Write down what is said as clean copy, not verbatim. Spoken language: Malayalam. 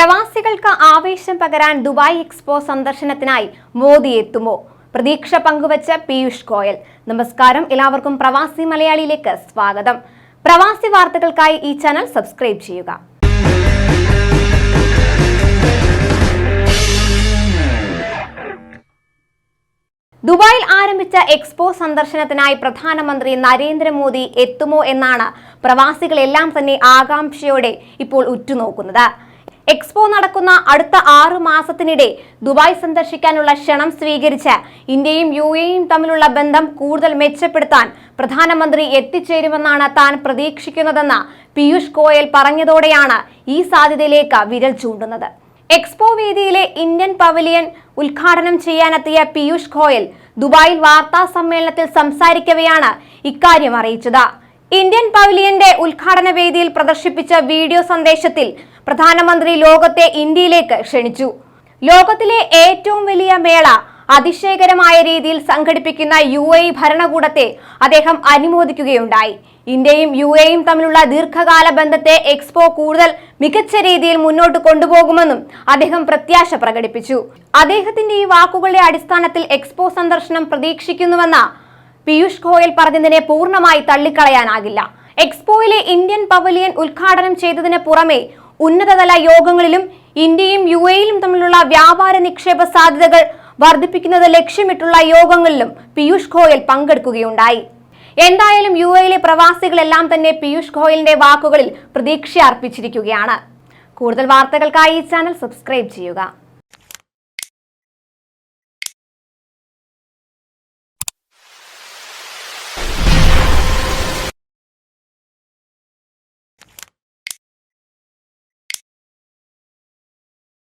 പ്രവാസികൾക്ക് ആവേശം പകരാൻ ദുബായ് എക്സ്പോ സന്ദർശനത്തിനായി മോദി എത്തുമോ? പ്രതീക്ഷ പങ്കുവച്ച പീയൂഷ് ഗോയൽ. നമസ്കാരം, എല്ലാവർക്കും പ്രവാസി മലയാളിയിലേക്ക് സ്വാഗതം. പ്രവാസി വാർത്തകൾക്കായി ഈ ചാനൽ സബ്സ്ക്രൈബ് ചെയ്യുക. ദുബായിൽ ആരംഭിച്ച എക്സ്പോ സന്ദർശനത്തിനായി പ്രധാനമന്ത്രി നരേന്ദ്രമോദി എത്തുമോ എന്നാണ് പ്രവാസികളെല്ലാം തന്നെ ആകാംക്ഷയോടെ ഇപ്പോൾ ഉറ്റുനോക്കുന്നത്. എക്സ്പോ നടക്കുന്ന അടുത്ത 6 മാസത്തിനിടെ ദുബായ് സന്ദർശിക്കാനുള്ള ക്ഷണം സ്വീകരിച്ച് ഇന്ത്യയും UAEയും തമ്മിലുള്ള ബന്ധം കൂടുതൽ മെച്ചപ്പെടുത്താൻ പ്രധാനമന്ത്രി എത്തിച്ചേരുമെന്നാണ് താൻ പ്രതീക്ഷിക്കുന്നതെന്ന് പീയൂഷ് ഗോയൽ പറഞ്ഞതോടെയാണ് ഈ സാധ്യതയിലേക്ക് വിരൽ ചൂണ്ടുന്നത്. എക്സ്പോ വേദിയിലെ ഇന്ത്യൻ പവലിയൻ ഉദ്ഘാടനം ചെയ്യാനെത്തിയ പീയൂഷ് ഗോയൽ ദുബായിൽ വാർത്താ സമ്മേളനത്തിൽ സംസാരിക്കവെയാണ് ഇക്കാര്യം അറിയിച്ചത്. ഇന്ത്യൻ പവലിയന്റെ ഉദ്ഘാടന വേദിയിൽ പ്രദർശിപ്പിച്ച വീഡിയോ സന്ദേശത്തിൽ പ്രധാനമന്ത്രി ലോകത്തെ ഇന്ത്യയിലേക്ക് ക്ഷണിച്ചു. ലോകത്തിലെ ഏറ്റവും വലിയ മേള അതിശയകരമായ രീതിയിൽ സംഘടിപ്പിക്കുന്ന UAE ഭരണകൂടത്തെ അദ്ദേഹം അനുമോദിക്കുകയുണ്ടായി. ഇന്ത്യയും UAEയും തമ്മിലുള്ള ദീർഘകാല ബന്ധത്തെ എക്സ്പോ കൂടുതൽ മികച്ച രീതിയിൽ മുന്നോട്ട് കൊണ്ടുപോകുമെന്നും അദ്ദേഹം പ്രത്യാശ പ്രകടിപ്പിച്ചു. അദ്ദേഹത്തിന്റെ ഈ വാക്കുകളുടെ അടിസ്ഥാനത്തിൽ എക്സ്പോ സന്ദർശനം പ്രതീക്ഷിക്കുന്നുവെന്ന് പീയൂഷ് ഗോയൽ പറഞ്ഞതിനെ പൂർണ്ണമായി തള്ളിക്കളയാനാകില്ല. എക്സ്പോയിലെ ഇന്ത്യൻ പവലിയൻ ഉദ്ഘാടനം ചെയ്തതിന് പുറമെ ഉന്നതതല യോഗങ്ങളിലും ഇന്ത്യയും UAEയും തമ്മിലുള്ള വ്യാപാര നിക്ഷേപ സാധ്യതകൾ വർദ്ധിപ്പിക്കുന്നത് ലക്ഷ്യമിട്ടുള്ള യോഗങ്ങളിലും പീയൂഷ് ഗോയൽ പങ്കെടുക്കുകയുണ്ടായി. എന്തായാലും UAEയിലെ പ്രവാസികളെല്ലാം തന്നെ പീയൂഷ് ഗോയലിന്റെ വാക്കുകളിൽ പ്രതീക്ഷ അർപ്പിച്ചിരിക്കുകയാണ്. കൂടുതൽ വാർത്തകൾക്കായി ഈ ചാനൽ സബ്സ്ക്രൈബ് ചെയ്യുക.